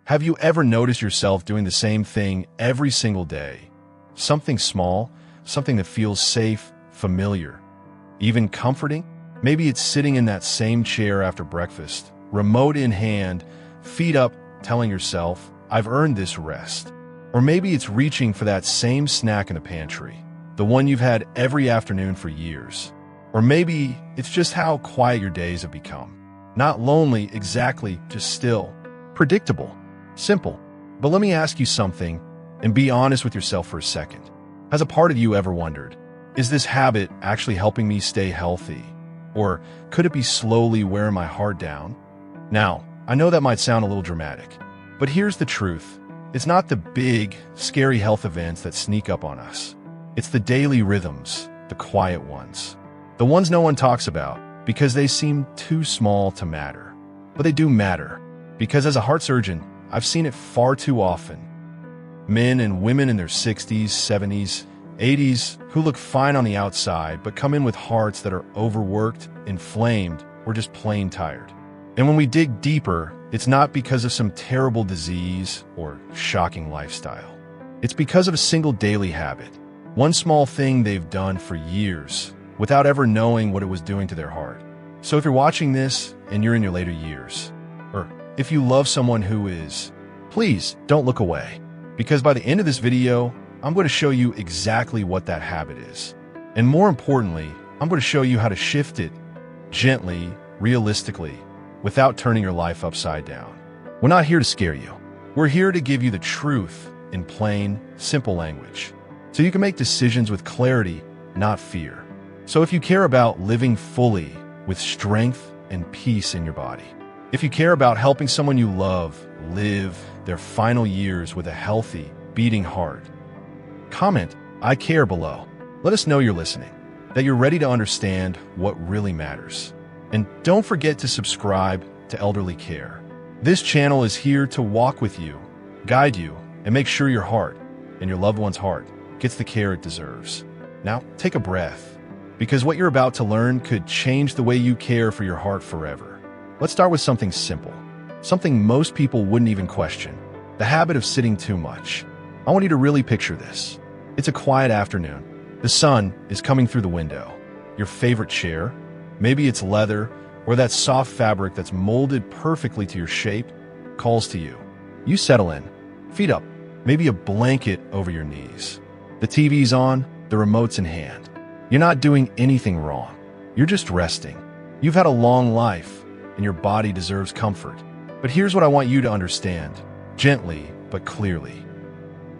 Have you ever noticed yourself doing the same thing every single day? Something small, something that feels safe, familiar, even comforting? Maybe it's sitting in that same chair after breakfast, remote in hand, feet up, telling yourself, I've earned this rest. Or maybe it's reaching for that same snack in the pantry, the one you've had every afternoon for years. Or maybe it's just how quiet your days have become. Not lonely exactly, just still. Predictable. Simple. But let me ask you something, and be honest with yourself for a second. Has a part of you ever wondered, is this habit actually helping me stay healthy? Or could it be slowly wearing my heart down? Now, I know that might sound a little dramatic, but here's the truth. It's not the big, scary health events that sneak up on us. It's the daily rhythms, the quiet ones. The ones no one talks about because they seem too small to matter. But they do matter, because as a heart surgeon, I've seen it far too often. Men and women in their 60s, 70s, 80s who look fine on the outside but come in with hearts that are overworked, inflamed, or just plain tired. And when we dig deeper, it's not because of some terrible disease or shocking lifestyle. It's because of a single daily habit, one small thing they've done for years without ever knowing what it was doing to their heart. So if you're watching this and you're in your later years, or if you love someone who is, please don't look away, because by the end of this video, I'm going to show you exactly what that habit is. And more importantly, I'm going to show you how to shift it gently, realistically, without turning your life upside down. We're not here to scare you. We're here to give you the truth in plain, simple language, so you can make decisions with clarity, not fear. So if you care about living fully with strength and peace in your body, if you care about helping someone you love live their final years with a healthy, beating heart, comment, I care below. Let us know you're listening, that you're ready to understand what really matters. And don't forget to subscribe to Elderly Care. This channel is here to walk with you, guide you, and make sure your heart and your loved one's heart gets the care it deserves. Now, take a breath, because what you're about to learn could change the way you care for your heart forever. Let's start with something simple, something most people wouldn't even question, the habit of sitting too much. I want you to really picture this. It's a quiet afternoon. The sun is coming through the window. Your favorite chair, maybe it's leather or that soft fabric that's molded perfectly to your shape, calls to you. You settle in, feet up, maybe a blanket over your knees. The TV's on, the remote's in hand. You're not doing anything wrong. You're just resting. You've had a long life, and your body deserves comfort. But here's what I want you to understand, gently but clearly.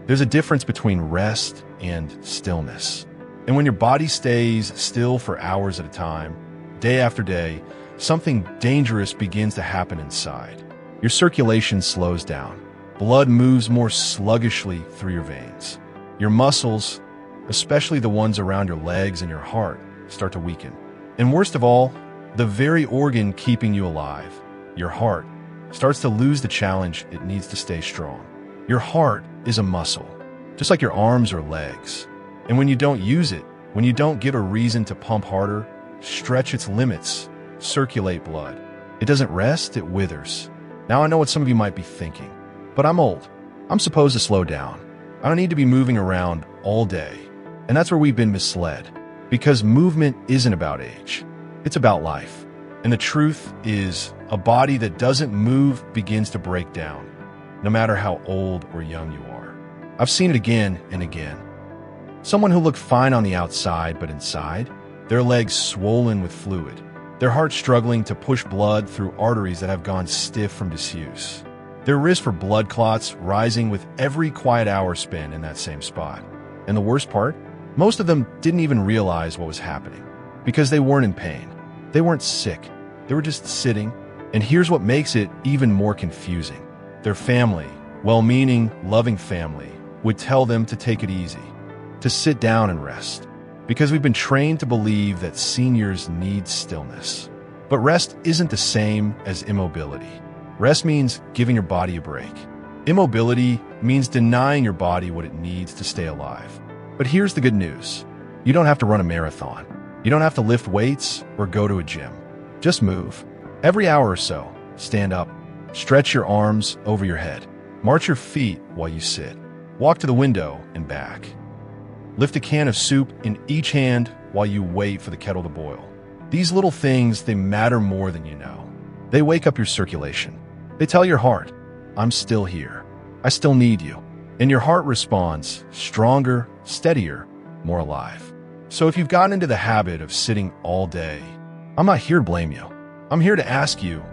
There's a difference between rest and stillness. And when your body stays still for hours at a time, day after day, something dangerous begins to happen inside. Your circulation slows down. Blood moves more sluggishly through your veins. Your muscles, especially the ones around your legs and your heart, start to weaken. And worst of all, the very organ keeping you alive, your heart, starts to lose the challenge it needs to stay strong. Your heart is a muscle, just like your arms or legs. And when you don't use it, when you don't give a reason to pump harder, stretch its limits, circulate blood, it doesn't rest, it withers. Now I know what some of you might be thinking, but I'm old. I'm supposed to slow down. I don't need to be moving around all day. And that's where we've been misled, because movement isn't about age. It's about life. And the truth is, a body that doesn't move begins to break down, no matter how old or young you are. I've seen it again and again. Someone who looked fine on the outside, but inside, their legs swollen with fluid, their heart struggling to push blood through arteries that have gone stiff from disuse, their risk for blood clots rising with every quiet hour spent in that same spot. And the worst part? Most of them didn't even realize what was happening, because they weren't in pain. They weren't sick. They were just sitting. And here's what makes it even more confusing. Their family, well-meaning, loving family, would tell them to take it easy, to sit down and rest, because we've been trained to believe that seniors need stillness. But rest isn't the same as immobility. Rest means giving your body a break. Immobility means denying your body what it needs to stay alive. But here's the good news. You don't have to run a marathon. You don't have to lift weights or go to a gym. Just move. Every hour or so, stand up, stretch your arms over your head, March your feet while you sit. Walk to the window and back. Lift a can of soup in each hand while you wait for the kettle to boil. These little things, they matter more than you know. They wake up your circulation. They tell your heart, I'm still here. I still need you. And your heart responds, stronger, steadier, more alive. So if you've gotten into the habit of sitting all day, I'm not here to blame you. I'm here to ask you,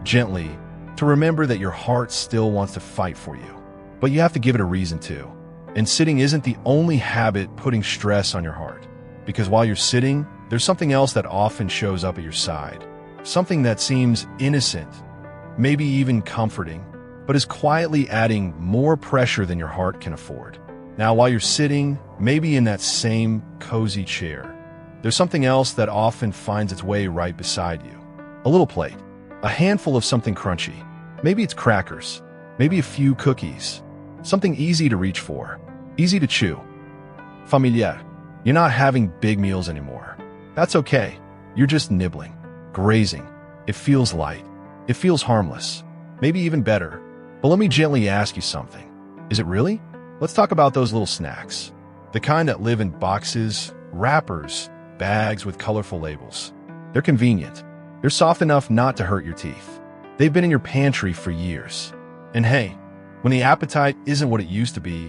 gently, to remember that your heart still wants to fight for you. But you have to give it a reason to. And sitting isn't the only habit putting stress on your heart. Because while you're sitting, there's something else that often shows up at your side. Something that seems innocent, maybe even comforting, but is quietly adding more pressure than your heart can afford. Now, while you're sitting, maybe in that same cozy chair, there's something else that often finds its way right beside you. A little plate, a handful of something crunchy. Maybe it's crackers, maybe a few cookies. Something easy to reach for, easy to chew. Familiar. You're not having big meals anymore. That's okay. You're just nibbling, grazing. It feels light. It feels harmless. Maybe even better. But let me gently ask you something. Is it really? Let's talk about those little snacks. The kind that live in boxes, wrappers, bags with colorful labels. They're convenient. They're soft enough not to hurt your teeth. They've been in your pantry for years. And hey, when the appetite isn't what it used to be,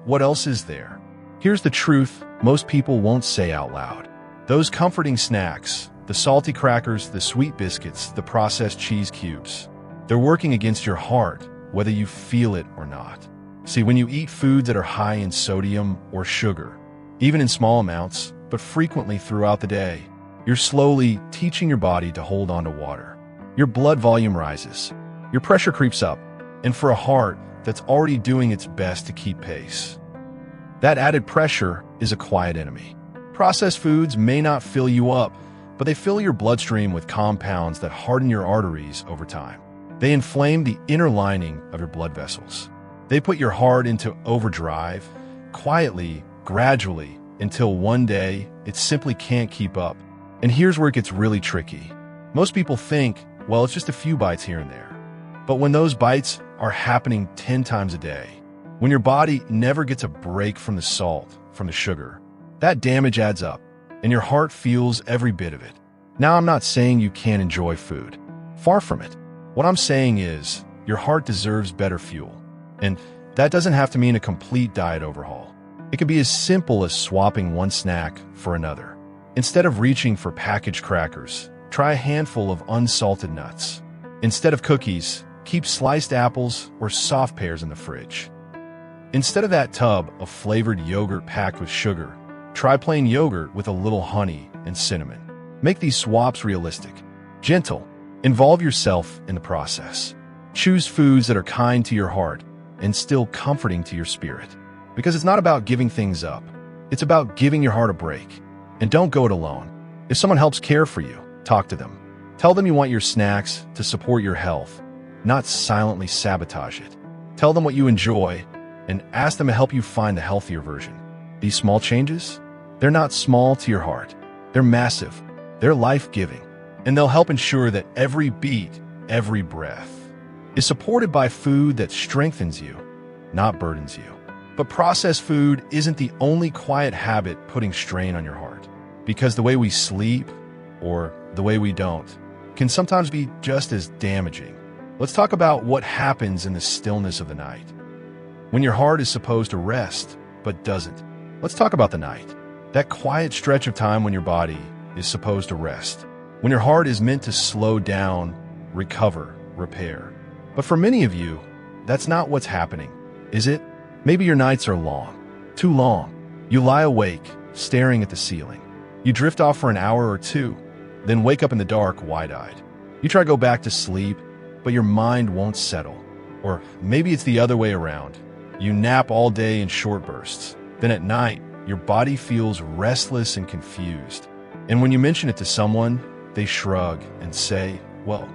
what else is there? Here's the truth most people won't say out loud. Those comforting snacks, the salty crackers, the sweet biscuits, the processed cheese cubes, they're working against your heart, whether you feel it or not. See, when you eat foods that are high in sodium or sugar, even in small amounts, but frequently throughout the day, you're slowly teaching your body to hold on to water. Your blood volume rises, your pressure creeps up, and for a heart that's already doing its best to keep pace, that added pressure is a quiet enemy. Processed foods may not fill you up, but they fill your bloodstream with compounds that harden your arteries over time. They inflame the inner lining of your blood vessels. They put your heart into overdrive, quietly, gradually, until one day it simply can't keep up. And here's where it gets really tricky. Most people think, well, it's just a few bites here and there. But when those bites are happening 10 times a day, when your body never gets a break from the salt, from the sugar, that damage adds up, and your heart feels every bit of it. Now, I'm not saying you can't enjoy food. Far from it. What I'm saying is, your heart deserves better fuel. And that doesn't have to mean a complete diet overhaul. It can be as simple as swapping one snack for another. Instead of reaching for packaged crackers, try a handful of unsalted nuts. Instead of cookies, keep sliced apples or soft pears in the fridge. Instead of that tub of flavored yogurt packed with sugar, try plain yogurt with a little honey and cinnamon. Make these swaps realistic, gentle. Involve yourself in the process. Choose foods that are kind to your heart and still comforting to your spirit. Because it's not about giving things up. It's about giving your heart a break. And don't go it alone. If someone helps care for you, talk to them. Tell them you want your snacks to support your health, not silently sabotage it. Tell them what you enjoy and ask them to help you find the healthier version. These small changes, they're not small to your heart. They're massive. They're life-giving. And they'll help ensure that every beat, every breath, is supported by food that strengthens you, not burdens you. But processed food isn't the only quiet habit putting strain on your heart. Because the way we sleep, or the way we don't, can sometimes be just as damaging. Let's talk about what happens in the stillness of the night. When your heart is supposed to rest, but doesn't. Let's talk about the night. That quiet stretch of time when your body is supposed to rest. When your heart is meant to slow down, recover, repair. But for many of you, that's not what's happening, is it? Maybe your nights are long, too long. You lie awake, staring at the ceiling. You drift off for an hour or two, then wake up in the dark, wide-eyed. You try to go back to sleep, but your mind won't settle. Or maybe it's the other way around. You nap all day in short bursts. Then at night, your body feels restless and confused. And when you mention it to someone, they shrug and say, well,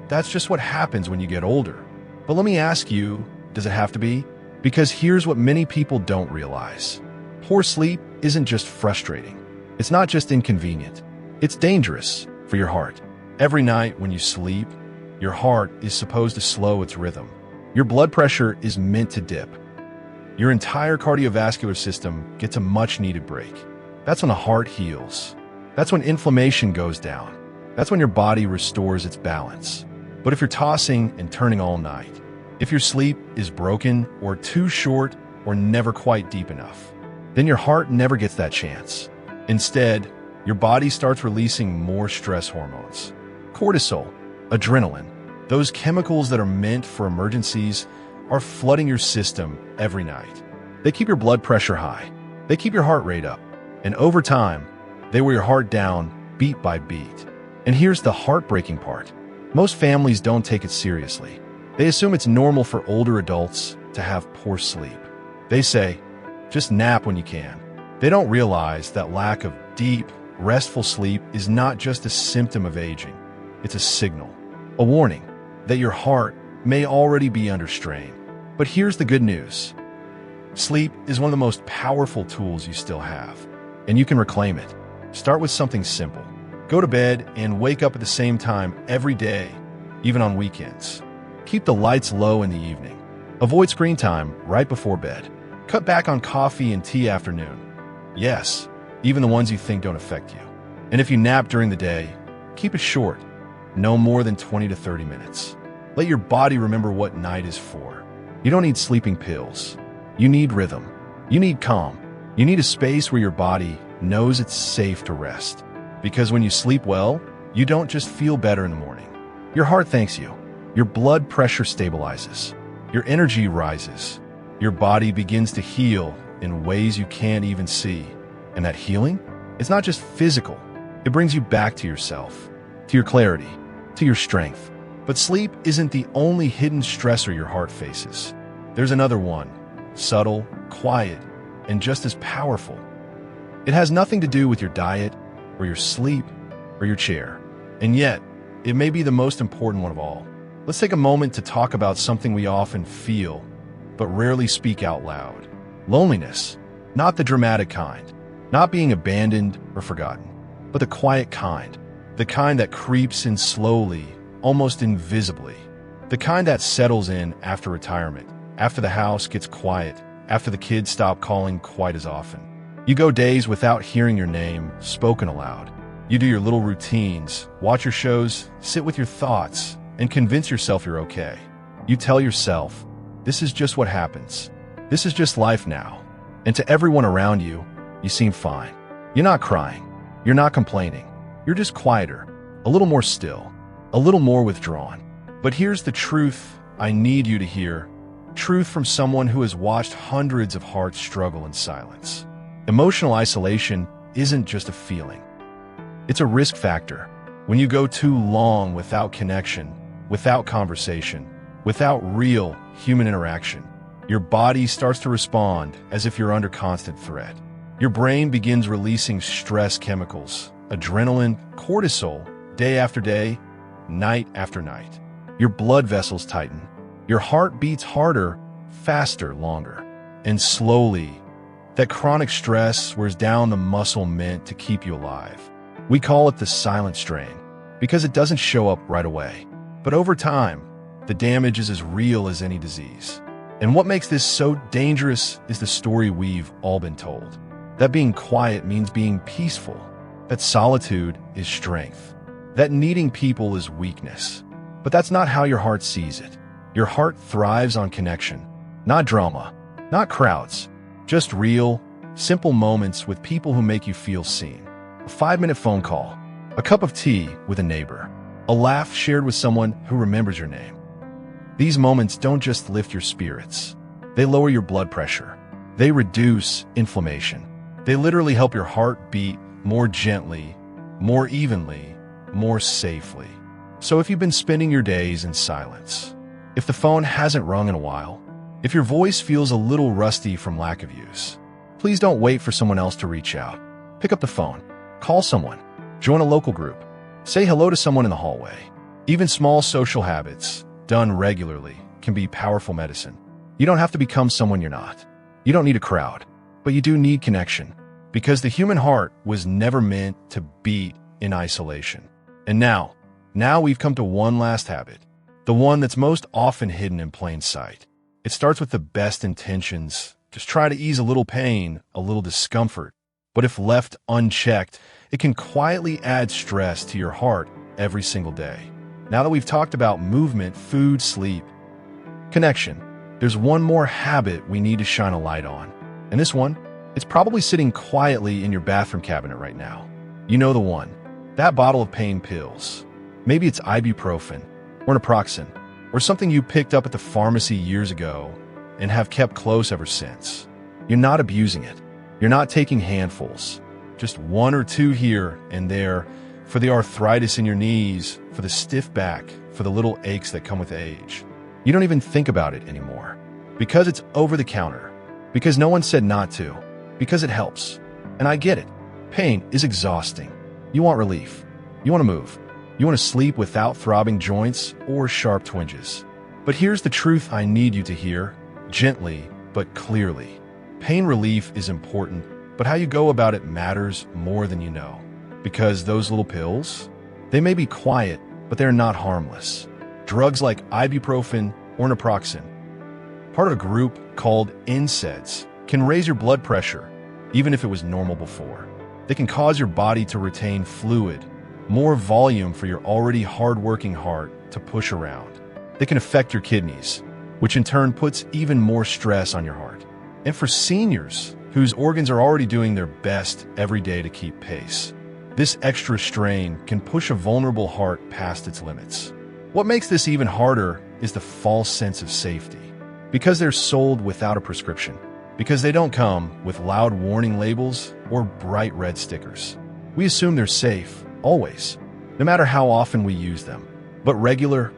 that's just what happens when you get older. But let me ask you, does it have to be? Because here's what many people don't realize. Poor sleep isn't just frustrating. It's not just inconvenient. It's dangerous for your heart. Every night when you sleep, your heart is supposed to slow its rhythm. your blood pressure is meant to dip. Your entire cardiovascular system gets a much-needed break. That's when the heart heals. That's when inflammation goes down. That's when your body restores its balance. But if you're tossing and turning all night, if your sleep is broken or too short or never quite deep enough, then your heart never gets that chance. Instead, your body starts releasing more stress hormones. Cortisol, adrenaline, those chemicals that are meant for emergencies are flooding your system every night. They keep your blood pressure high. They keep your heart rate up. And over time, they wear your heart down beat by beat. And here's the heartbreaking part. Most families don't take it seriously. They assume it's normal for older adults to have poor sleep. They say, just nap when you can. They don't realize that lack of deep, restful sleep is not just a symptom of aging. It's a signal, a warning that your heart may already be under strain. But here's the good news. Sleep is one of the most powerful tools you still have, and you can reclaim it. Start with something simple. Go to bed and wake up at the same time every day, even on weekends. Keep the lights low in the evening. Avoid screen time right before bed. Cut back on coffee and tea after noon. Yes, even the ones you think don't affect you. And if you nap during the day, keep it short, no more than 20 to 30 minutes. Let your body remember what night is for. You don't need sleeping pills. You need rhythm. You need calm. You need a space where your body knows it's safe to rest. Because when you sleep well, you don't just feel better in the morning. Your heart thanks you. Your blood pressure stabilizes. Your energy rises. Your body begins to heal in ways you can't even see. And that healing is not just physical. It brings you back to yourself, to your clarity, to your strength. But sleep isn't the only hidden stressor your heart faces. There's another one, subtle, quiet, and just as powerful. It has nothing to do with your diet, or your sleep, or your chair. And yet, it may be the most important one of all. Let's take a moment to talk about something we often feel, but rarely speak out loud. Loneliness. Not the dramatic kind. Not being abandoned or forgotten, but the quiet kind. The kind that creeps in slowly, almost invisibly. The kind that settles in after retirement, after the house gets quiet, after the kids stop calling quite as often. You go days without hearing your name spoken aloud. You do your little routines, watch your shows, sit with your thoughts, and convince yourself you're okay. You tell yourself, this is just what happens. This is just life now. And to everyone around you, you seem fine. You're not crying. You're not complaining. You're just quieter, a little more still, a little more withdrawn. But here's the truth I need you to hear. Truth from someone who has watched hundreds of hearts struggle in silence. Emotional isolation isn't just a feeling. It's a risk factor. When you go too long without connection, without conversation, without real human interaction, your body starts to respond as if you're under constant threat. Your brain begins releasing stress chemicals, adrenaline, cortisol, day after day, night after night. Your blood vessels tighten. Your heart beats harder, faster, longer. And slowly, that chronic stress wears down the muscle meant to keep you alive. We call it the silent strain because it doesn't show up right away. But over time, the damage is as real as any disease. And what makes this so dangerous is the story we've all been told. That being quiet means being peaceful. That solitude is strength. That needing people is weakness. But that's not how your heart sees it. Your heart thrives on connection, not drama, not crowds, just real, simple moments with people who make you feel seen. A 5-minute phone call, a cup of tea with a neighbor, a laugh shared with someone who remembers your name. These moments don't just lift your spirits. They lower your blood pressure. They reduce inflammation. They literally help your heart beat more gently, more evenly, more safely. So if you've been spending your days in silence, if the phone hasn't rung in a while, if your voice feels a little rusty from lack of use, please don't wait for someone else to reach out. Pick up the phone, call someone, join a local group, say hello to someone in the hallway. Even small social habits, done regularly, can be powerful medicine. You don't have to become someone you're not. You don't need a crowd, but you do need connection, because the human heart was never meant to beat in isolation. And now we've come to one last habit. the one that's most often hidden in plain sight. It starts with the best intentions. Just try to ease a little pain, a little discomfort. But if left unchecked, it can quietly add stress to your heart every single day. Now that we've talked about movement, food, sleep, connection, there's one more habit we need to shine a light on. And this one, it's probably sitting quietly in your bathroom cabinet right now. You know the one. That bottle of pain pills. Maybe it's ibuprofen, or naproxen, or something you picked up at the pharmacy years ago and have kept close ever since. You're not abusing it. You're not taking handfuls. Just one or two here and there for the arthritis in your knees, for the stiff back, for the little aches that come with age. You don't even think about it anymore. Because it's over the counter. Because no one said not to. Because it helps. And I get it. Pain is exhausting. You want relief. You want to move. You want to sleep without throbbing joints or sharp twinges. But here's the truth I need you to hear, gently but clearly. Pain relief is important, but how you go about it matters more than you know. Because those little pills, they may be quiet, but they're not harmless. Drugs like ibuprofen or naproxen, part of a group called NSAIDs, can raise your blood pressure, even if it was normal before. They can cause your body to retain fluid, more volume for your already hard-working heart to push around. They can affect your kidneys, which in turn puts even more stress on your heart. And for seniors, whose organs are already doing their best every day to keep pace, this extra strain can push a vulnerable heart past its limits. What makes this even harder is the false sense of safety. Because they're sold without a prescription. Because they don't come with loud warning labels or bright red stickers. We assume they're safe, always, no matter how often we use them. But regular,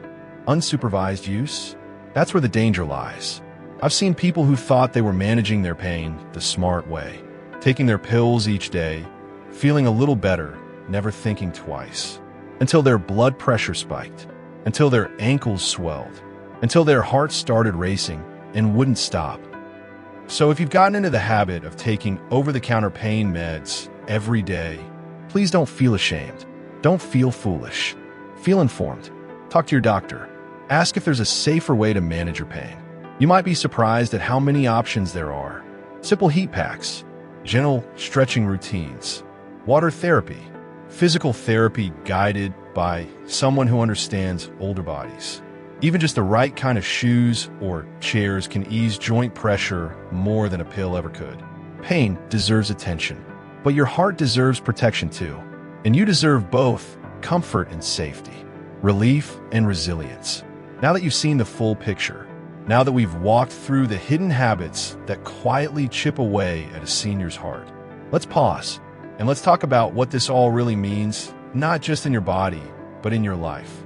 unsupervised use, that's where the danger lies. I've seen people who thought they were managing their pain the smart way, taking their pills each day, feeling a little better, never thinking twice, until their blood pressure spiked, until their ankles swelled, until their heart started racing and wouldn't stop. So if you've gotten into the habit of taking over-the-counter pain meds every day, please don't feel ashamed. Don't feel foolish. Feel informed. Talk to your doctor. Ask if there's a safer way to manage your pain. You might be surprised at how many options there are. Simple heat packs, gentle stretching routines, water therapy, physical therapy guided by someone who understands older bodies. Even just the right kind of shoes or chairs can ease joint pressure more than a pill ever could. Pain deserves attention, but your heart deserves protection too. And you deserve both comfort and safety, relief and resilience. Now that you've seen the full picture, now that we've walked through the hidden habits that quietly chip away at a senior's heart, let's pause and let's talk about what this all really means, not just in your body, but in your life.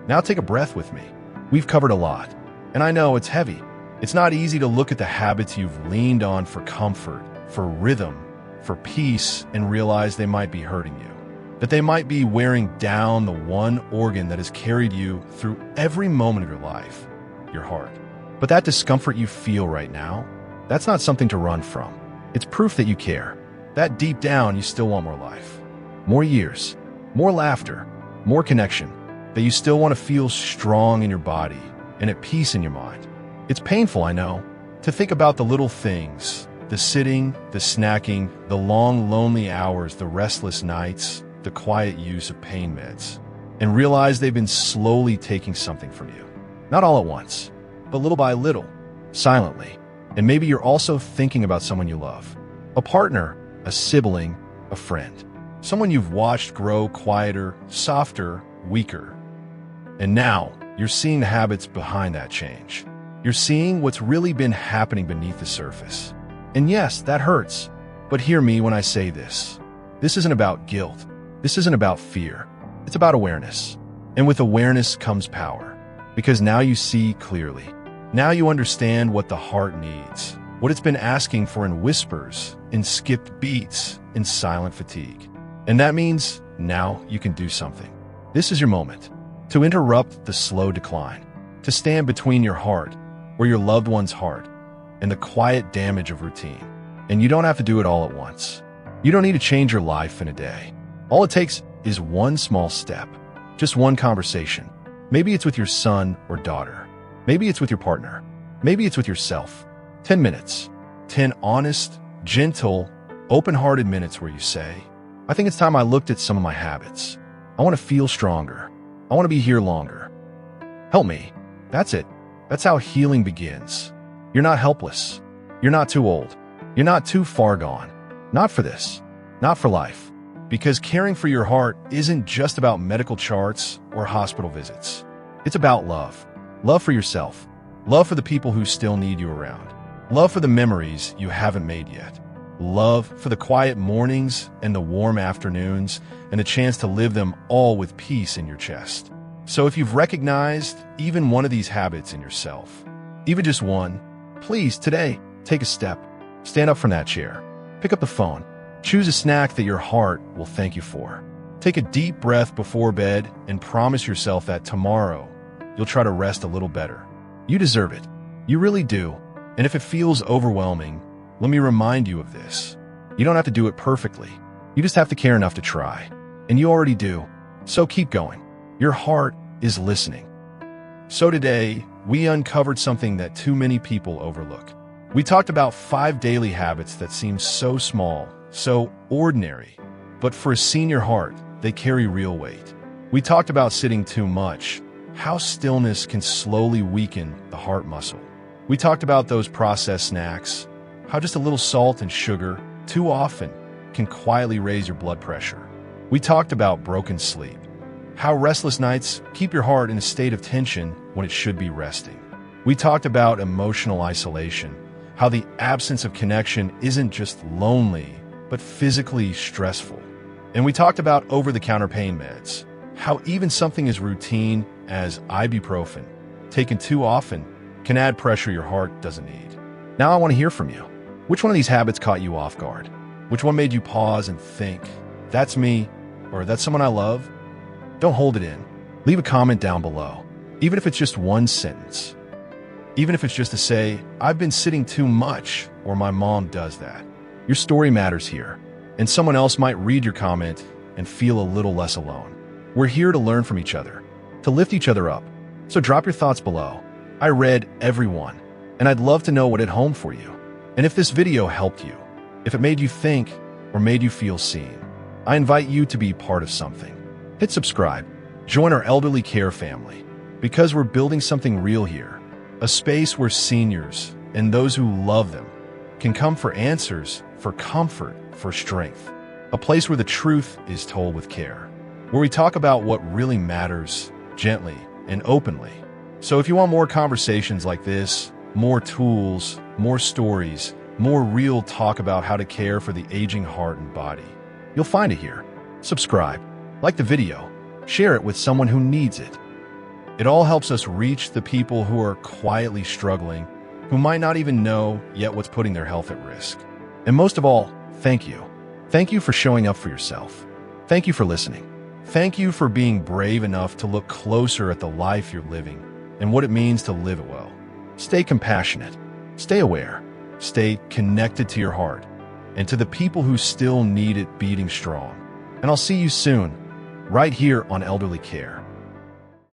Now take a breath with me. We've covered a lot, and I know it's heavy. It's not easy to look at the habits you've leaned on for comfort, for rhythm, for peace, and realize they might be hurting you. That they might be wearing down the one organ that has carried you through every moment of your life, your heart. But that discomfort you feel right now, that's not something to run from. It's proof that you care. That deep down, you still want more life. More years, more laughter, more connection. That you still want to feel strong in your body and at peace in your mind. It's painful, I know, to think about the little things, the sitting, the snacking, the long, lonely hours, the restless nights, the quiet use of pain meds, and realize they've been slowly taking something from you. Not all at once, but little by little, silently. And maybe you're also thinking about someone you love. A partner, a sibling, a friend. Someone you've watched grow quieter, softer, weaker. And now, you're seeing the habits behind that change. You're seeing what's really been happening beneath the surface. And yes, that hurts. But hear me when I say this. This isn't about guilt. This isn't about fear. It's about awareness. And with awareness comes power. Because now you see clearly. Now you understand what the heart needs. What it's been asking for in whispers, in skipped beats, in silent fatigue. And that means now you can do something. This is your moment. To interrupt the slow decline, to stand between your heart, or your loved one's heart, and the quiet damage of routine. And you don't have to do it all at once. You don't need to change your life in a day. All it takes is one small step, just one conversation, Maybe it's with your son or daughter. Maybe it's with your partner. Maybe it's with yourself. 10 minutes. 10 honest, gentle, open-hearted minutes where you say, I think it's time I looked at some of my habits. I want to feel stronger. I want to be here longer. Help me. That's it. That's how healing begins. You're not helpless. You're not too old. You're not too far gone. Not for this. Not for life. Because caring for your heart isn't just about medical charts or hospital visits. It's about love. Love for yourself. Love for the people who still need you around. Love for the memories you haven't made yet. Love for the quiet mornings and the warm afternoons and the chance to live them all with peace in your chest. So if you've recognized even one of these habits in yourself, even just one, please today take a step. Stand up from that chair. Pick up the phone. Choose a snack that your heart will thank you for. Take a deep breath before bed and promise yourself that tomorrow you'll try to rest a little better. You deserve it. You really do. And if it feels overwhelming, let me remind you of this. You don't have to do it perfectly. You just have to care enough to try. And you already do. So keep going. Your heart is listening. So today, we uncovered something that too many people overlook. We talked about 5 daily habits that seem so small, so ordinary, but for a senior heart, they carry real weight. We talked about sitting too much, how stillness can slowly weaken the heart muscle. We talked about those processed snacks, how just a little salt and sugar, too often, can quietly raise your blood pressure. We talked about broken sleep, how restless nights keep your heart in a state of tension when it should be resting. We talked about emotional isolation, how the absence of connection isn't just lonely, but physically stressful. And we talked about over-the-counter pain meds, how even something as routine as ibuprofen, taken too often, can add pressure your heart doesn't need. Now I want to hear from you. Which one of these habits caught you off guard? Which one made you pause and think, that's me, or that's someone I love? Don't hold it in. Leave a comment down below, even if it's just one sentence. Even if it's just to say, I've been sitting too much, or my mom does that. Your story matters here, and someone else might read your comment and feel a little less alone. We're here to learn from each other, to lift each other up. So drop your thoughts below. I read every one, and I'd love to know what hit home for you. And if this video helped you, if it made you think or made you feel seen, I invite you to be part of something. Hit subscribe, join our elderly care family, because we're building something real here, a space where seniors and those who love them can come for answers, for comfort, for strength, a place where the truth is told with care, where we talk about what really matters gently and openly. So if you want more conversations like this, more tools, more stories, more real talk about how to care for the aging heart and body, you'll find it here. Subscribe, like the video, share it with someone who needs it. It all helps us reach the people who are quietly struggling, who might not even know yet what's putting their health at risk. And most of all, thank you. Thank you for showing up for yourself. Thank you for listening. Thank you for being brave enough to look closer at the life you're living and what it means to live it well. Stay compassionate. Stay aware. Stay connected to your heart and to the people who still need it beating strong. And I'll see you soon, right here on Elderly Care.